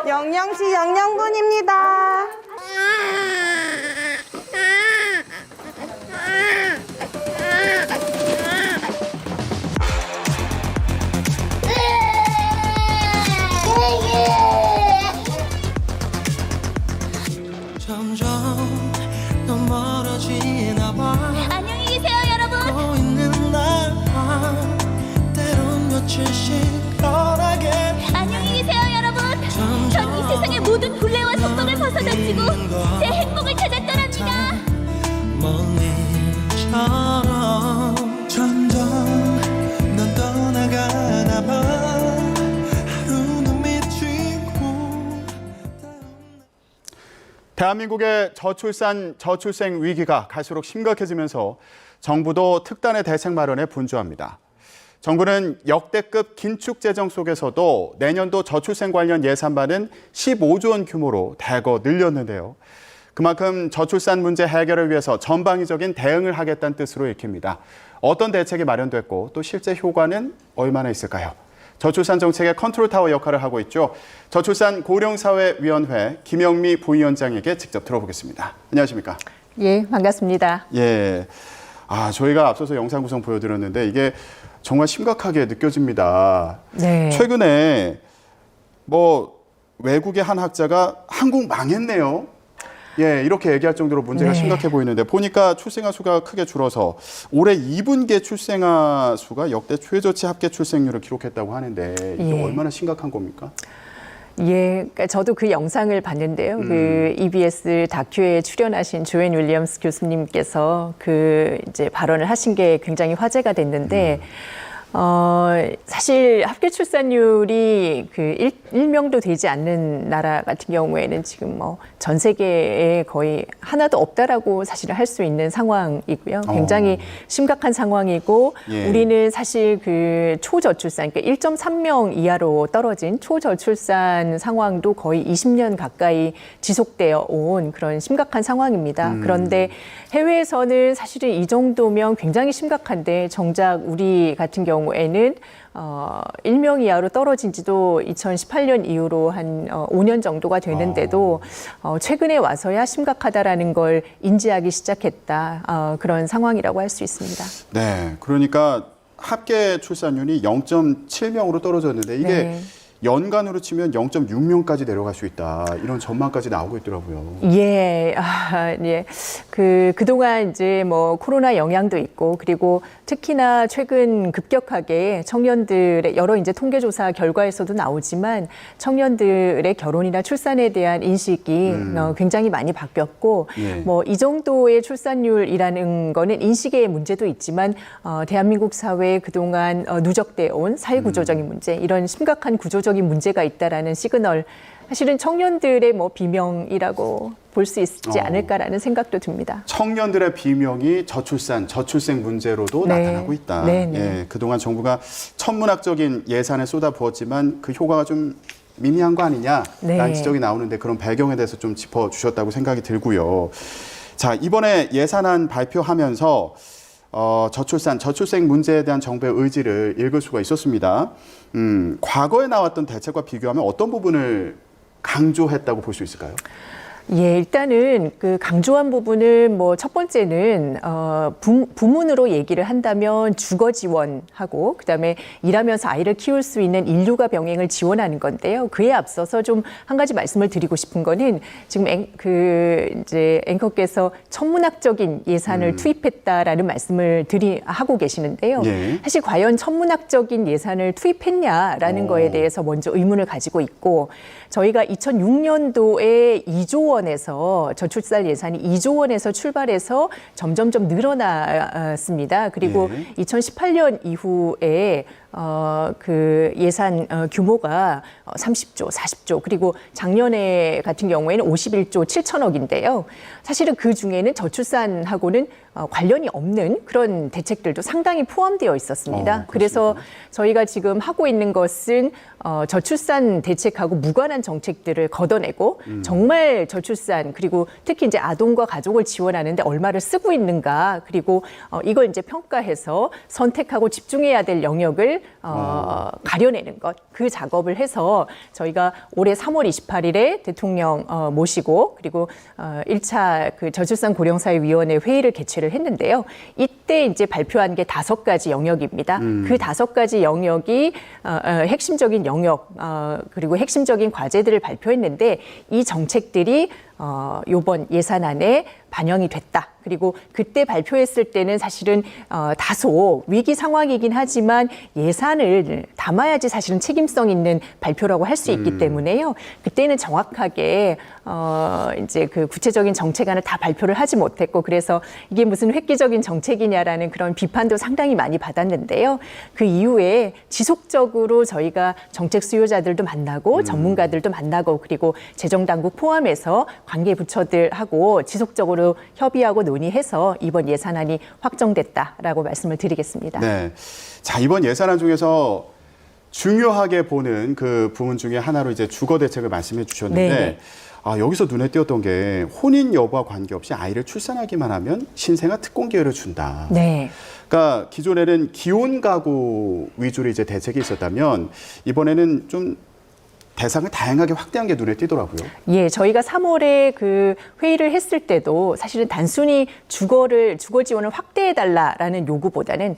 영영시 영영군입니다. 점점 더 멀어지나 봐. 안녕히 계세요, 여러분. 걷고 있는 날 때론 며칠씩 덜하게. 안녕히 계세요, 여러분. 전 이 세상의 모든 굴레와 속박을 벗어던지고 제 행복을 찾아 떠납니다. 먼 일처럼 점점 넌 떠나가나 봐. 하루는 미치고. 대한민국의 저출생 위기가 갈수록 심각해지면서 정부도 특단의 대책 마련에 분주합니다. 정부는 역대급 긴축 재정 속에서도 내년도 저출생 관련 예산만은 15조 원 규모로 대거 늘렸는데요. 그만큼 저출산 문제 해결을 위해서 전방위적인 대응을 하겠다는 뜻으로 읽힙니다. 어떤 대책이 마련됐고 또 실제 효과는 얼마나 있을까요? 저출산 정책의 컨트롤타워 역할을 하고 있죠. 저출산 고령사회위원회 김영미 부위원장에게 직접 들어보겠습니다. 안녕하십니까? 예, 반갑습니다. 예. 저희가 앞서서 영상 구성 보여드렸는데 이게 정말 심각하게 느껴집니다. 네. 최근에 외국의 한 학자가 한국 망했네요. 예, 이렇게 얘기할 정도로 문제가 네. 심각해 보이는데 보니까 출생아 수가 크게 줄어서 올해 2분기 출생아 수가 역대 최저치 합계 출생률을 기록했다고 하는데 이게 예. 얼마나 심각한 겁니까? 예, 그러니까 저도 그 영상을 봤는데요. 그 EBS 다큐에 출연하신 조앤 윌리엄스 교수님께서 그 이제 발언을 하신 게 굉장히 화제가 됐는데, 사실 합계 출산율이 그 1명도 되지 않는 나라 같은 경우에는 지금 전 세계에 거의 하나도 없다라고 사실 할 수 있는 상황이고요. 굉장히 심각한 상황이고, 예. 우리는 사실 그 초저출산, 그러니까 1.3명 이하로 떨어진 초저출산 상황도 거의 20년 가까이 지속되어 온 그런 심각한 상황입니다. 그런데 해외에서는 사실은 이 정도면 굉장히 심각한데 정작 우리 같은 경우에는 1명 이하로 떨어진 지도 2018년 이후로 한 5년 정도가 되는데도 최근에 와서야 심각하다라는 걸 인지하기 시작했다. 그런 상황이라고 할 수 있습니다. 네, 그러니까 합계 출산율이 0.7명으로 떨어졌는데 이게 네. 연간으로 치면 0.6명까지 내려갈 수 있다. 이런 전망까지 나오고 있더라고요. 예, 예. 그동안 이제 코로나 영향도 있고, 그리고 특히나 최근 급격하게 청년들의 여러 이제 통계조사 결과에서도 나오지만 청년들의 결혼이나 출산에 대한 인식이 굉장히 많이 바뀌었고, 예. 이 정도의 출산율이라는 거는 인식의 문제도 있지만, 대한민국 사회에 그동안 누적되어 온 사회구조적인 문제, 이런 심각한 구조적인 문제가 있다라는 시그널, 사실은 청년들의 비명이라고 볼 수 있지 않을까라는 생각도 듭니다. 청년들의 비명이 저출생 문제로도 네. 나타나고 있다. 네, 네. 예, 그동안 정부가 천문학적인 예산을 쏟아부었지만 그 효과가 좀 미미한 거 아니냐라는 네. 지적이 나오는데 그런 배경에 대해서 좀 짚어주셨다고 생각이 들고요. 자, 이번에 예산안 발표하면서 저출생 문제에 대한 정부의 의지를 읽을 수가 있었습니다. 과거에 나왔던 대책과 비교하면 어떤 부분을 강조했다고 볼 수 있을까요? 예, 일단은 그 강조한 부분은 첫 번째는 부문으로 얘기를 한다면 주거 지원하고 그다음에 일하면서 아이를 키울 수 있는 인류가 병행을 지원하는 건데요. 그에 앞서서 좀 한 가지 말씀을 드리고 싶은 거는 지금 이제 앵커께서 천문학적인 예산을 투입했다라는 말씀을 하고 계시는데요. 예. 사실 과연 천문학적인 예산을 투입했냐라는 거에 대해서 먼저 의문을 가지고 있고, 저희가 2006년도에 2조 원에서 저출산 예산이 2조 원에서 출발해서 점점점 늘어났습니다. 그리고 네. 2018년 이후에 그 예산 규모가 30조, 40조, 그리고 작년에 같은 경우에는 51조 7천억인데요. 사실은 그 중에는 저출산하고는 관련이 없는 그런 대책들도 상당히 포함되어 있었습니다. 그래서 저희가 지금 하고 있는 것은 저출산 대책하고 무관한 정책들을 걷어내고 정말 저출산, 그리고 특히 이제 아동과 가족을 지원하는데 얼마를 쓰고 있는가, 그리고 이걸 이제 평가해서 선택하고 집중해야 될 영역을 가려내는 것, 그 작업을 해서 저희가 올해 3월 28일에 대통령 모시고 그리고 1차 그 저출산 고령사회위원회 회의를 개최를 했는데요. 이때 이제 발표한 게 5가지 영역입니다. 그 5가지 영역이 핵심적인 영역 그리고 핵심적인 과제들을 발표했는데 이 정책들이 요번 예산안에 반영이 됐다. 그리고 그때 발표했을 때는 사실은 다소 위기 상황이긴 하지만 예산을 담아야지 사실은 책임성 있는 발표라고 할 수 있기 때문에요. 그때는 정확하게 이제 그 구체적인 정책안을 다 발표를 하지 못했고 그래서 이게 무슨 획기적인 정책이냐라는 그런 비판도 상당히 많이 받았는데요. 그 이후에 지속적으로 저희가 정책 수요자들도 만나고 전문가들도 만나고 그리고 재정당국 포함해서 관계 부처들하고 지속적으로 협의하고 논의해서 이번 예산안이 확정됐다라고 말씀을 드리겠습니다. 네. 자, 이번 예산안 중에서 중요하게 보는 그 부분 중에 하나로 이제 주거 대책을 말씀해 주셨는데 네네. 여기서 눈에 띄었던 게 혼인 여부와 관계없이 아이를 출산하기만 하면 신생아 특공 기회를 준다. 네. 그러니까 기존에는 기혼 가구 위주로 이제 대책이 있었다면 이번에는 좀 대상을 다양하게 확대한 게 눈에 띄더라고요. 예, 저희가 3월에 그 회의를 했을 때도 사실은 단순히 주거 지원을 확대해달라라는 요구보다는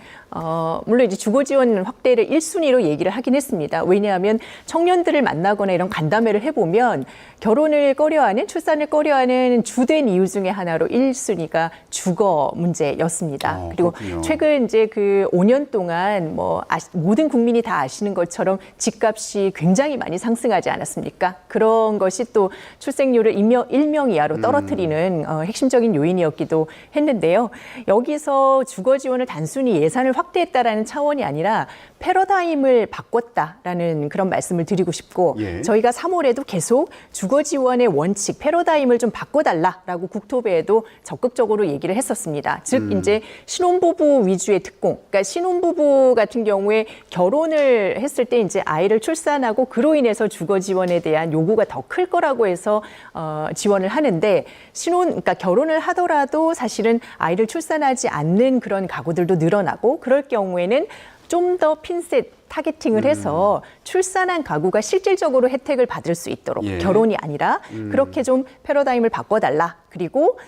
물론 이제 주거 지원 확대를 1순위로 얘기를 하긴 했습니다. 왜냐하면 청년들을 만나거나 이런 간담회를 해보면 결혼을 꺼려하는 출산을 꺼려하는 주된 이유 중에 하나로 1순위가 주거 문제였습니다. 그리고 그렇군요. 최근 이제 그 5년 동안 뭐 모든 국민이 다 아시는 것처럼 집값이 굉장히 많이 상승하지 않았습니까? 그런 것이 또 출생률을 일명 이하로 떨어뜨리는 핵심적인 요인이었기도 했는데요. 여기서 주거 지원을 단순히 예산을 확대했다라는 차원이 아니라 패러다임을 바꿨다라는 그런 말씀을 드리고 싶고 예. 저희가 3월에도 계속 주거 지원의 원칙, 패러다임을 좀 바꿔달라라고 국토부에도 적극적으로 얘기를 했었습니다. 즉 이제 신혼부부 위주의 특공, 그러니까 신혼부부 같은 경우에 결혼을 했을 때 이제 아이를 출산하고 그로 인해서 주거 지원에 대한 요구가 더 클 거라고 해서 지원을 하는데 그러니까 결혼을 하더라도 사실은 아이를 출산하지 않는 그런 가구들도 늘어나고 그럴 경우에는 좀 더 핀셋 타겟팅을 해서 출산한 가구가 실질적으로 혜택을 받을 수 있도록 예. 결혼이 아니라 그렇게 좀 패러다임을 바꿔달라. 그리고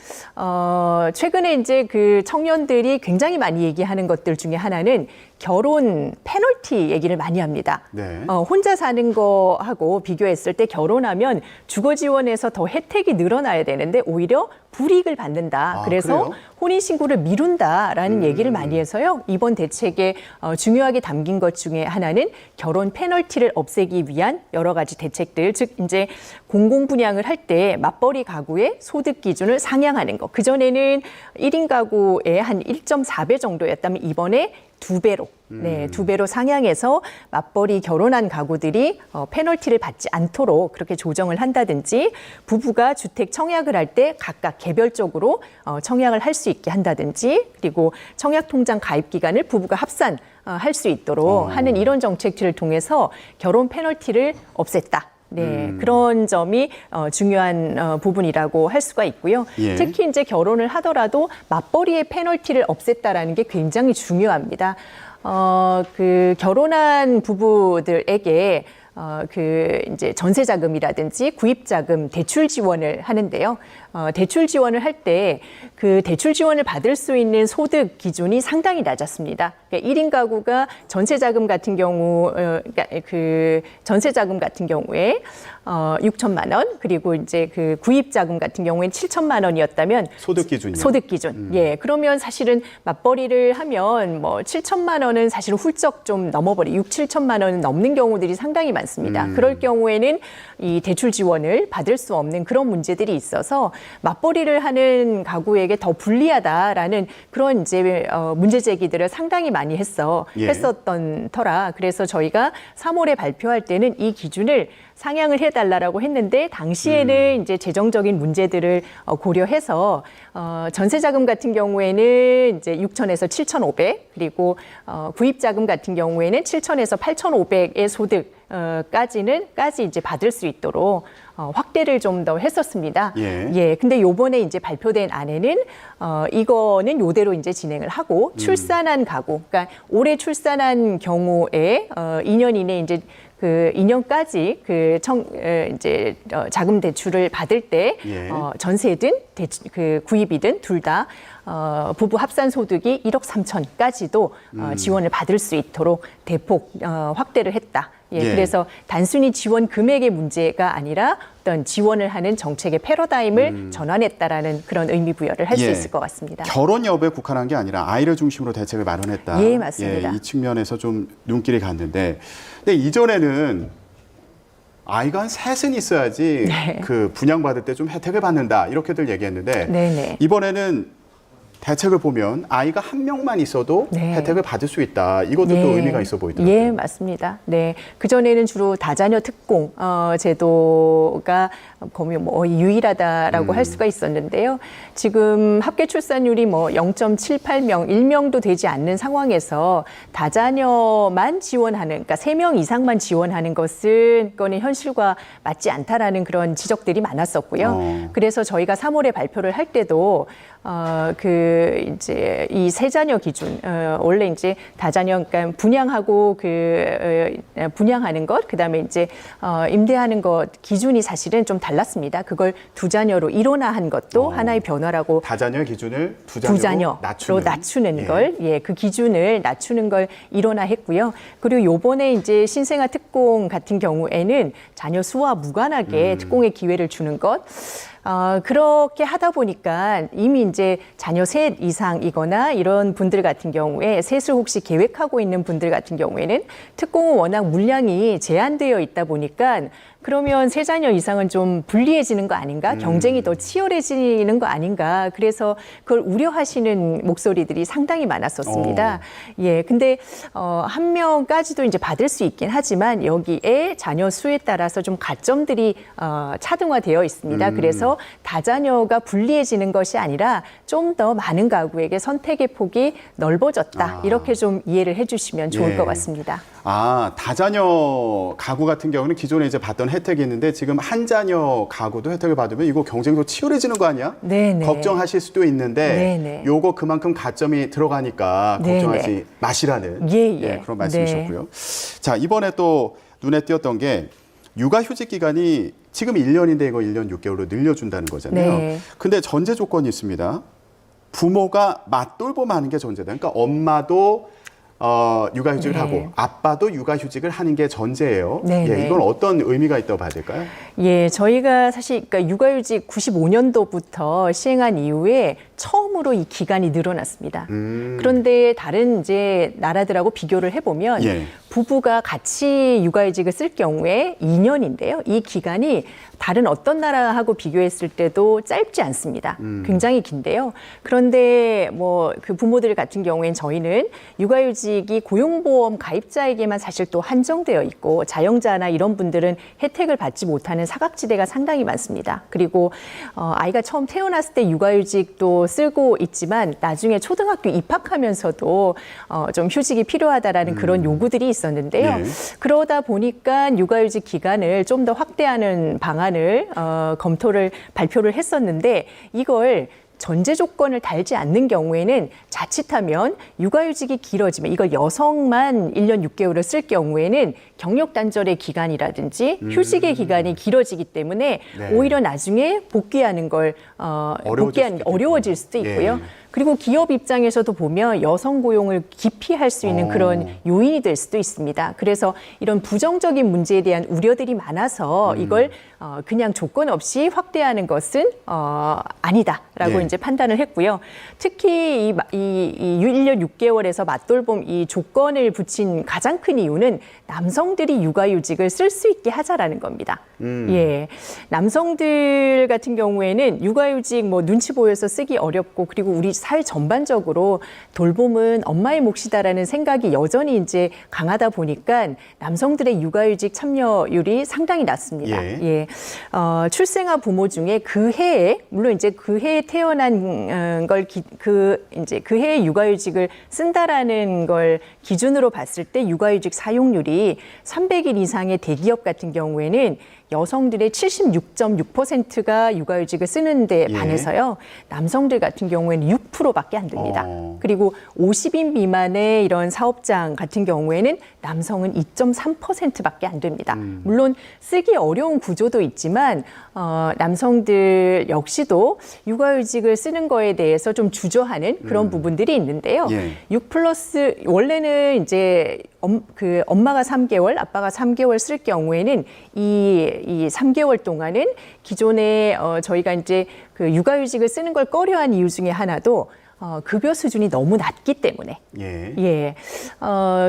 최근에 이제 그 청년들이 굉장히 많이 얘기하는 것들 중에 하나는 결혼 페널티 얘기를 많이 합니다. 네. 혼자 사는 거하고 비교했을 때 결혼하면 주거 지원에서 더 혜택이 늘어나야 되는데 오히려 불이익을 받는다. 그래서 그래요? 혼인신고를 미룬다라는 얘기를 많이 해서요. 이번 대책에 중요하게 담긴 것 중에 하나는 결혼 페널티를 없애기 위한 여러 가지 대책들, 즉 이제 공공분양을 할 때 맞벌이 가구의 소득 기준을 상향하는 거. 그전에는 1인 가구의 한 1.4배 정도였다면 이번에 2배로, 네, 2배로 상향해서 맞벌이 결혼한 가구들이 페널티를 받지 않도록 그렇게 조정을 한다든지 부부가 주택 청약을 할 때 각각 개별적으로 청약을 할 수 있게 한다든지 그리고 청약통장 가입 기간을 부부가 합산 할 수 있도록 하는 이런 정책들을 통해서 결혼 페널티를 없앴다. 네, 그런 점이 중요한 부분이라고 할 수가 있고요. 예. 특히 이제 결혼을 하더라도 맞벌이의 페널티를 없앴다라는 게 굉장히 중요합니다. 그 결혼한 부부들에게 그 이제 전세 자금이라든지 구입 자금 대출 지원을 하는데요. 대출 지원을 할 때 그 대출 지원을 받을 수 있는 소득 기준이 상당히 낮았습니다. 그러니까 1인 가구가 전세 자금 같은 경우 그러니까 그 전세 자금 같은 경우에 6천만 원 그리고 이제 그 구입 자금 같은 경우에는 7천만 원이었다면 소득 기준이요? 소득 기준. 예. 그러면 사실은 맞벌이를 하면 뭐 7천만 원은 사실 훌쩍 좀 넘어버리 6, 7천만 원은 넘는 경우들이 상당히 많습니다. 그럴 경우에는 이 대출 지원을 받을 수 없는 그런 문제들이 있어서 맞벌이를 하는 가구에게 더 불리하다라는 그런 이제 문제 제기들을 상당히 많이 했었던 터라 그래서 저희가 3월에 발표할 때는 이 기준을 상향을 해달라고 했는데 당시에는 이제 재정적인 문제들을 고려해서 전세자금 같은 경우에는 이제 6천에서 7,500 그리고 구입자금 같은 경우에는 7천에서 8,500의 소득 까지 이제 받을 수 있도록 확대를 좀 더 했었습니다. 예. 근데 요번에 이제 발표된 안에는 이거는 요대로 이제 진행을 하고 출산한 가구, 그러니까 올해 출산한 경우에 2년 이내 이제 그 2년까지 이제 자금 대출을 받을 때 예. 전세든 그 구입이든 둘 다 부부 합산 소득이 1억 3천까지도 지원을 받을 수 있도록 대폭 확대를 했다. 예. 그래서 단순히 지원 금액의 문제가 아니라 어떤 지원을 하는 정책의 패러다임을 전환했다라는 그런 의미 부여를 할 수 예. 있을 것 같습니다. 결혼 여부에 국한한 게 아니라 아이를 중심으로 대책을 마련했다. 예, 맞습니다. 이 측면에서 좀 눈길이 갔는데, 근데 이전에는 아이가 한 셋은 있어야지 네. 그 분양받을 때 좀 혜택을 받는다 이렇게들 얘기했는데 네네. 이번에는 대책을 보면 아이가 한 명만 있어도 네. 혜택을 받을 수 있다. 이것도 또 의미가 있어 보이더라고요. 예, 맞습니다. 네. 그전에는 주로 다자녀 특공 제도가 거의 뭐 유일하다라고 할 수가 있었는데요. 지금 합계 출산율이 뭐 0.78명, 1명도 되지 않는 상황에서 다자녀만 지원하는, 그러니까 3명 이상만 지원하는 것은 그거는 현실과 맞지 않다라는 그런 지적들이 많았었고요. 그래서 저희가 3월에 발표를 할 때도 이제 이 세자녀 기준, 원래 이제 다자녀, 그러니까 분양하고 분양하는 것, 그 다음에 이제 임대하는 것 기준이 사실은 좀 달랐습니다. 그걸 두 자녀로 일원화한 것도 하나의 변화라고. 다자녀의 기준을 두 두 자녀로 자녀로 낮추는 예. 걸, 그 기준을 낮추는 걸 일원화했고요. 그리고 요번에 이제 신생아 특공 같은 경우에는 자녀 수와 무관하게 특공의 기회를 주는 것. 그렇게 하다 보니까 이미 이제 자녀 셋 이상이거나 이런 분들 같은 경우에 셋을 혹시 계획하고 있는 분들 같은 경우에는 특공은 워낙 물량이 제한되어 있다 보니까 그러면 세 자녀 이상은 좀 불리해지는 거 아닌가? 경쟁이 더 치열해지는 거 아닌가? 그래서 그걸 우려하시는 목소리들이 상당히 많았었습니다. 근데 한 명까지도 이제 받을 수 있긴 하지만 여기에 자녀 수에 따라서 좀 가점들이 차등화되어 있습니다. 그래서 다자녀가 불리해지는 것이 아니라 좀 더 많은 가구에게 선택의 폭이 넓어졌다. 이렇게 좀 이해를 해주시면 좋을 것 같습니다. 다자녀 가구 같은 경우는 기존에 이제 받던 혜택이 있는데 지금 한 자녀 가구도 혜택을 받으면 이거 경쟁이 더 치열해지는 거 아니야? 네네. 걱정하실 수도 있는데 네네. 요거 그만큼 가점이 들어가니까 걱정하지 네네. 마시라는 그런 말씀이셨고요. 자, 이번에 또 눈에 띄었던 게 육아휴직 기간이 지금 1년인데 이거 1년 6개월로 늘려준다는 거잖아요. 네. 근데 전제 조건이 있습니다. 부모가 맞돌봄하는 게 전제다. 그러니까 엄마도 육아휴직을 하고 아빠도 육아휴직을 하는 게 전제예요. 이건 어떤 의미가 있다고 봐야 될까요? 저희가 사실 그러니까 육아휴직 95년도부터 시행한 이후에 처음으로 이 기간이 늘어났습니다. 그런데 다른 이제 나라들하고 비교를 해보면 부부가 같이 육아휴직을 쓸 경우에 2년인데요. 이 기간이 다른 어떤 나라하고 비교했을 때도 짧지 않습니다. 굉장히 긴데요. 그런데 뭐 그 부모들 같은 경우엔 저희는 육아휴직이 고용보험 가입자에게만 사실 또 한정되어 있고 자영자나 이런 분들은 혜택을 받지 못하는 사각지대가 상당히 많습니다. 그리고 아이가 처음 태어났을 때 육아휴직도 쓰고 있지만 나중에 초등학교 입학하면서도 좀 휴직이 필요하다라는 그런 요구들이 있었는데요. 그러다 보니까 육아휴직 기간을 좀 더 확대하는 방안을 발표를 했었는데 이걸 전제 조건을 달지 않는 경우에는 자칫하면 육아휴직이 길어지면 이걸 여성만 1년 6개월을 쓸 경우에는 경력 단절의 기간이라든지 휴직의 기간이 길어지기 때문에 오히려 나중에 복귀하는 걸 어려워질 수도 있고요. 그리고 기업 입장에서도 보면 여성 고용을 기피할 수 있는 그런 요인이 될 수도 있습니다. 그래서 이런 부정적인 문제에 대한 우려들이 많아서 이걸 그냥 조건 없이 확대하는 것은 아니다라고 이제 판단을 했고요. 특히 이 1년 6개월에서 맞돌봄 이 조건을 붙인 가장 큰 이유는 남성들이 육아휴직을 쓸 수 있게 하자라는 겁니다. 남성들 같은 경우에는 육아휴직 뭐 눈치 보여서 쓰기 어렵고 그리고 우리 사회 전반적으로 돌봄은 엄마의 몫이다라는 생각이 여전히 이제 강하다 보니까 남성들의 육아휴직 참여율이 상당히 낮습니다. 출생아 부모 중에 그 해에 물론 이제 그 해에 태어난 걸 그 해에 육아휴직을 쓴다라는 걸 기준으로 봤을 때 육아휴직 사용률이 300일 이상의 대기업 같은 경우에는 여성들의 76.6%가 육아휴직을 쓰는데 예. 반해서요. 남성들 같은 경우에는 6%밖에 안 됩니다. 그리고 50인 미만의 이런 사업장 같은 경우에는 남성은 2.3%밖에 안 됩니다. 물론 쓰기 어려운 구조도 있지만 남성들 역시도 육아휴직을 쓰는 거에 대해서 좀 주저하는 그런 부분들이 있는데요. 예. 6플러스 원래는 이제 엄마가 3개월, 아빠가 3개월 쓸 경우에는 이 3개월 동안은 기존에 저희가 이제 그 육아휴직을 쓰는 걸 꺼려한 이유 중에 하나도 급여 수준이 너무 낮기 때문에. 예.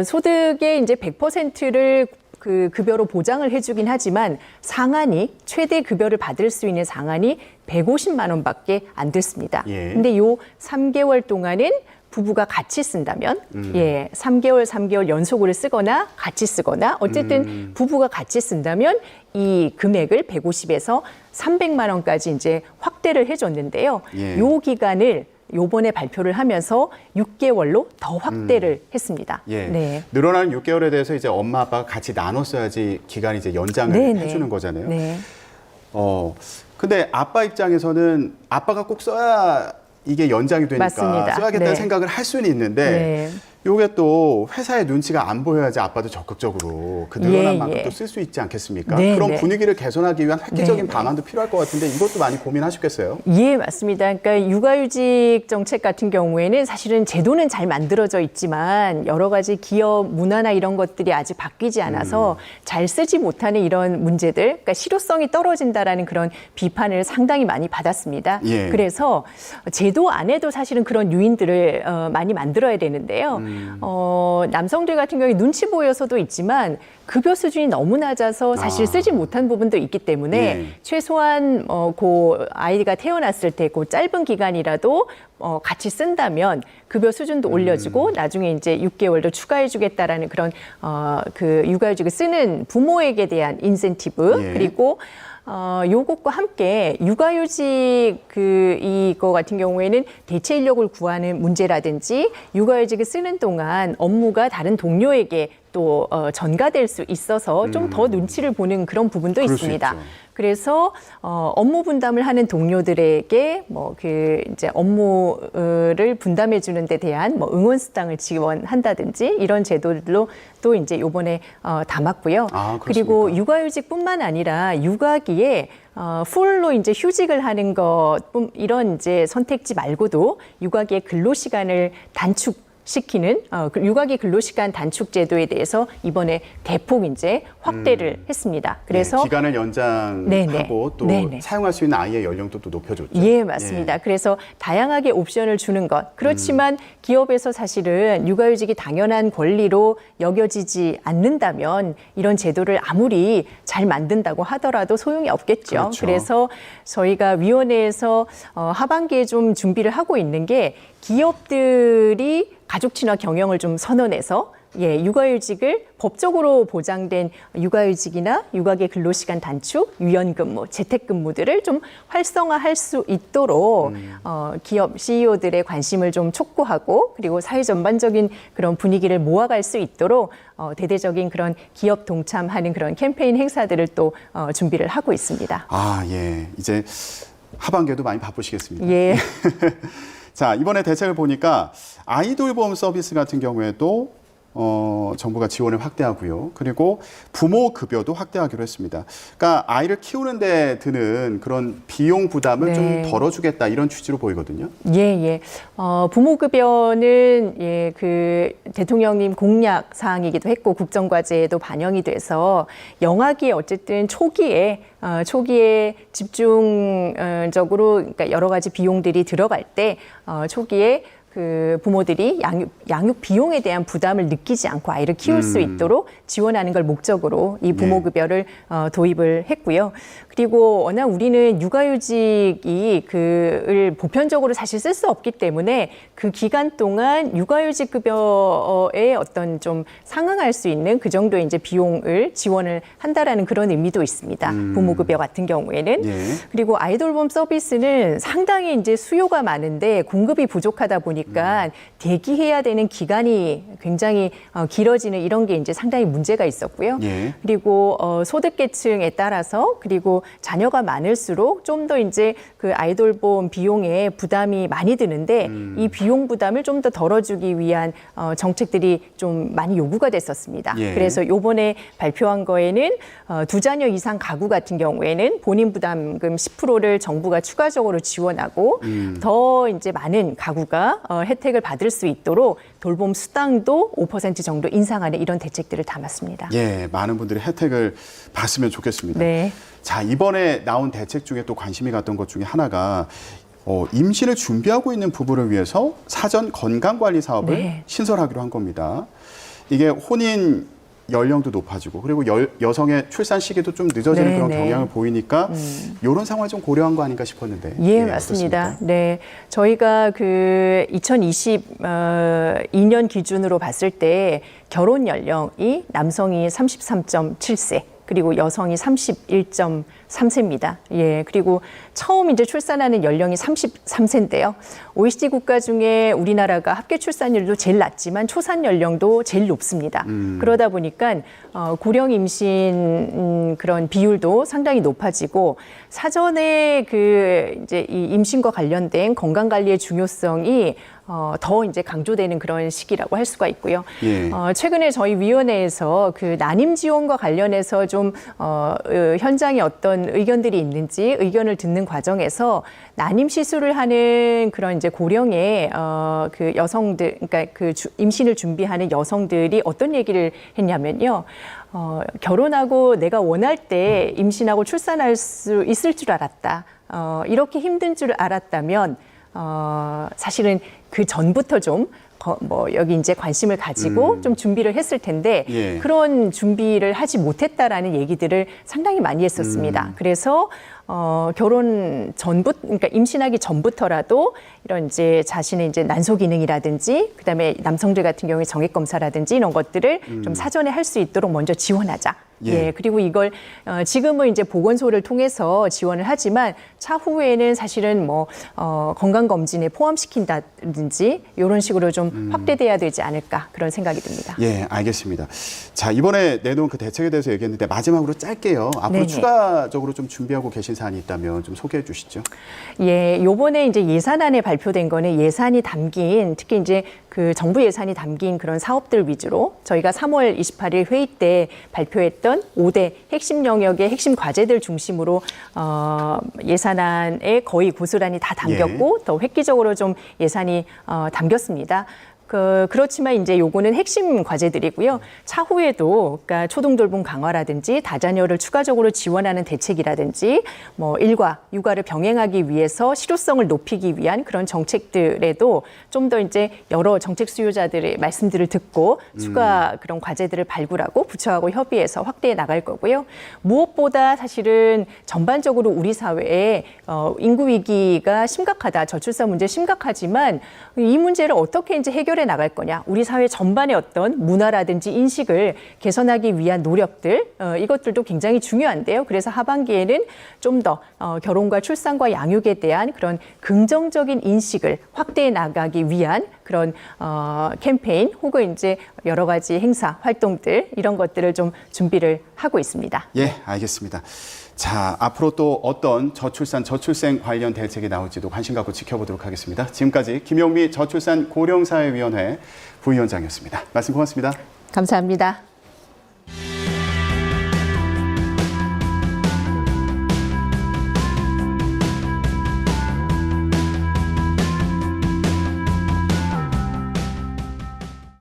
소득의 이제 100%를 그 급여로 보장을 해주긴 하지만 상한이 최대 급여를 받을 수 있는 상한이 150만 원밖에 안 됐습니다. 예. 근데 요 3개월 동안은 부부가 같이 쓴다면, 3개월 연속으로 쓰거나 같이 쓰거나, 어쨌든 부부가 같이 쓴다면 이 금액을 150에서 300만 원까지 이제 확대를 해줬는데요. 예. 요 기간을 요번에 발표를 하면서 6개월로 더 확대를 했습니다. 예. 네. 늘어나는 6개월에 대해서 이제 엄마 아빠가 같이 나눠 써야지 기간이 이제 연장을 네네. 해주는 거잖아요. 네. 근데 아빠 입장에서는 아빠가 꼭 써야 이게 연장이 되니까 맞습니다. 써야겠다는 네. 생각을 할 수는 있는데 네. 요게 또 회사의 눈치가 안 보여야지 아빠도 적극적으로 그 늘어난 예, 만큼 예. 또 쓸 수 있지 않겠습니까? 네, 그런 네. 분위기를 개선하기 위한 획기적인 네, 방안도 필요할 것 같은데 이것도 많이 고민하셨겠어요? 예, 맞습니다. 그러니까 육아휴직 정책 같은 경우에는 사실은 제도는 잘 만들어져 있지만 여러 가지 기업 문화나 이런 것들이 아직 바뀌지 않아서 잘 쓰지 못하는 이런 문제들, 그러니까 실효성이 떨어진다라는 그런 비판을 상당히 많이 받았습니다. 예. 그래서 제도 안에도 사실은 그런 요인들을 많이 만들어야 되는데요. 남성들 같은 경우에 눈치 보여서도 있지만 급여 수준이 너무 낮아서 사실 쓰지 못한 부분도 있기 때문에 예. 최소한 그 아이가 태어났을 때 그 짧은 기간이라도 같이 쓴다면 급여 수준도 올려주고 나중에 이제 6개월도 추가해주겠다라는 그런 그 육아휴직을 쓰는 부모에게 대한 인센티브 예. 그리고 요것과 함께 육아휴직 이거 같은 경우에는 대체 인력을 구하는 문제라든지 육아휴직을 쓰는 동안 업무가 다른 동료에게 또 전가될 수 있어서 좀 더 눈치를 보는 그런 부분도 그럴 수 있습니다. 있죠. 그래서 업무 분담을 하는 동료들에게 이제 업무를 분담해 주는 데 대한 응원 수당을 지원한다든지 이런 제도들로 또 이제 요번에 담았고요. 아, 그리고 육아휴직뿐만 아니라 육아기에 풀로 이제 휴직을 하는 이런 이제 선택지 말고도 육아기의 근로 시간을 단축시키는 육아기 근로시간 단축 제도에 대해서 이번에 대폭 이제 확대를 했습니다. 그래서 네, 기간을 연장하고 네네. 또 네네. 사용할 수 있는 아이의 연령도 또 높여줬죠. 예, 맞습니다. 그래서 다양하게 옵션을 주는 것. 그렇지만 기업에서 사실은 육아휴직이 당연한 권리로 여겨지지 않는다면 이런 제도를 아무리 잘 만든다고 하더라도 소용이 없겠죠. 그렇죠. 그래서 저희가 위원회에서 하반기에 좀 준비를 하고 있는 게 기업들이 가족 친화 경영을 좀 선언해서 육아휴직을 법적으로 보장된 육아휴직이나 육아계 근로시간 단축, 유연근무, 재택근무들을 좀 활성화할 수 있도록 기업 CEO들의 관심을 좀 촉구하고 그리고 사회 전반적인 그런 분위기를 모아갈 수 있도록 대대적인 그런 기업 동참하는 그런 캠페인 행사들을 또 준비를 하고 있습니다. 아, 예. 이제 하반기에도 많이 바쁘시겠습니다. 예. 자, 이번에 대책을 보니까 아이돌 보험 서비스 같은 경우에도 정부가 지원을 확대하고요. 그리고 부모 급여도 확대하기로 했습니다. 그러니까 아이를 키우는 데 드는 그런 비용 부담을 네. 좀 덜어주겠다 이런 취지로 보이거든요. 예. 부모 급여는 그 대통령님 공약 사항이기도 했고 국정과제에도 반영이 돼서 영아기에 어쨌든 초기에 집중적으로 그러니까 여러 가지 비용들이 들어갈 때 초기에 그 부모들이 양육 비용에 대한 부담을 느끼지 않고 아이를 키울 수 있도록 지원하는 걸 목적으로 이 부모급여를 도입을 했고요. 그리고 워낙 우리는 육아휴직이 을 보편적으로 사실 쓸 수 없기 때문에 그 기간 동안 육아휴직 급여에 어떤 좀 상응할 수 있는 그 정도의 이제 비용을 지원을 한다라는 그런 의미도 있습니다. 부모급여 같은 경우에는. 예. 그리고 아이돌봄 서비스는 상당히 이제 수요가 많은데 공급이 부족하다 보니까 보니까 대기해야 되는 기간이 굉장히 길어지는 이런 게 이제 상당히 문제가 있었고요. 예. 그리고 소득계층에 따라서 그리고 자녀가 많을수록 좀 더 이제 그 아이돌봄 비용에 부담이 많이 드는데 이 비용 부담을 좀 더 덜어주기 위한 정책들이 좀 많이 요구가 됐었습니다. 예. 그래서 요번에 발표한 거에는 2자녀 이상 가구 같은 경우에는 본인 부담금 10%를 정부가 추가적으로 지원하고 더 이제 많은 가구가 혜택을 받을 수 있도록 돌봄 수당도 5% 정도 인상하는 이런 대책들을 담았습니다. 예, 많은 분들이 혜택을 봤으면 좋겠습니다. 네. 자, 이번에 나온 대책 중에 또 관심이 갔던 것 중에 하나가 임신을 준비하고 있는 부부를 위해서 사전 건강관리 사업을 네. 신설하기로 한 겁니다. 이게 혼인 연령도 높아지고 그리고 여성의 출산 시기도 좀 늦어지는 네, 그런 네. 경향을 보이니까 이런 상황을 좀 고려한 거 아닌가 싶었는데. 예, 맞습니다. 어떻습니까? 네. 저희가 그 2022년 기준으로 봤을 때 결혼 연령이 남성이 33.7세, 그리고 여성이 31.3세입니다. 예, 그리고 처음 이제 출산하는 연령이 33세인데요. OECD 국가 중에 우리나라가 합계 출산율도 제일 낮지만 초산 연령도 제일 높습니다. 그러다 보니까 고령 임신 그런 비율도 상당히 높아지고 사전에 그 이제 이 임신과 관련된 건강 관리의 중요성이 더 이제 강조되는 그런 시기라고 할 수가 있고요. 예. 최근에 저희 위원회에서 그 난임 지원과 관련해서 좀 현장에 어떤 의견들이 있는지 의견을 듣는 과정에서 난임 시술을 하는 그런 이제 고령의 그 여성들, 그러니까 그 임신을 준비하는 여성들이 어떤 얘기를 했냐면요. 결혼하고 내가 원할 때 임신하고 출산할 수 있을 줄 알았다. 이렇게 힘든 줄 알았다면 사실은 그 전부터 좀 여기 이제 관심을 가지고 좀 준비를 했을 텐데 예. 그런 준비를 하지 못했다라는 얘기들을 상당히 많이 했었습니다. 그래서 결혼 전부터, 그러니까 임신하기 전부터라도 이런 이제 자신의 이제 난소 기능이라든지 그다음에 남성들 같은 경우에 정액 검사라든지 이런 것들을 좀 사전에 할 수 있도록 먼저 지원하자. 예. 예, 그리고 이걸 지금은 이제 보건소를 통해서 지원을 하지만 차후에는 사실은 뭐 건강 검진에 포함시킨다든지 이런 식으로 좀 확대돼야 되지 않을까 그런 생각이 듭니다. 예, 알겠습니다. 자, 이번에 내놓은 그 대책에 대해서 얘기했는데 마지막으로 짧게요. 앞으로 네네. 추가적으로 좀 준비하고 계신 사안이 있다면 좀 소개해 주시죠. 예, 요번에 이제 예산안에 발표된 거는 예산이 담긴 특히 이제 그 정부 예산이 담긴 그런 사업들 위주로 저희가 3월 28일 회의 때 발표했던 5대 핵심 영역의 핵심 과제들 중심으로 예산안에 거의 고스란히 다 담겼고 더 획기적으로 좀 예산이 담겼습니다. 그렇지만 이제 요거는 핵심 과제들이고요. 차후에도 그러니까 초등돌봄 강화라든지 다자녀를 추가적으로 지원하는 대책이라든지 뭐 일과 육아를 병행하기 위해서 실효성을 높이기 위한 그런 정책들에도 좀 더 이제 여러 정책 수요자들의 말씀들을 듣고 추가 그런 과제들을 발굴하고 부처하고 협의해서 확대해 나갈 거고요. 무엇보다 사실은 전반적으로 우리 사회에 인구 위기가 심각하다, 저출산 문제 심각하지만 이 문제를 어떻게 이제 해결해 나갈 거냐, 우리 사회 전반의 어떤 문화라든지 인식을 개선하기 위한 노력들 이것들도 굉장히 중요한데요. 그래서 하반기에는 좀 더 결혼과 출산과 양육에 대한 그런 긍정적인 인식을 확대해 나가기 위한 그런 캠페인 혹은 이제 여러 가지 행사 활동들 이런 것들을 좀 준비를 하고 있습니다. 예, 알겠습니다. 자, 앞으로 또 어떤 저출산, 저출생 관련 대책이 나올지도 관심 갖고 지켜보도록 하겠습니다. 지금까지 김용미 저출산 고령사회위원회 부위원장이었습니다. 말씀 고맙습니다. 감사합니다.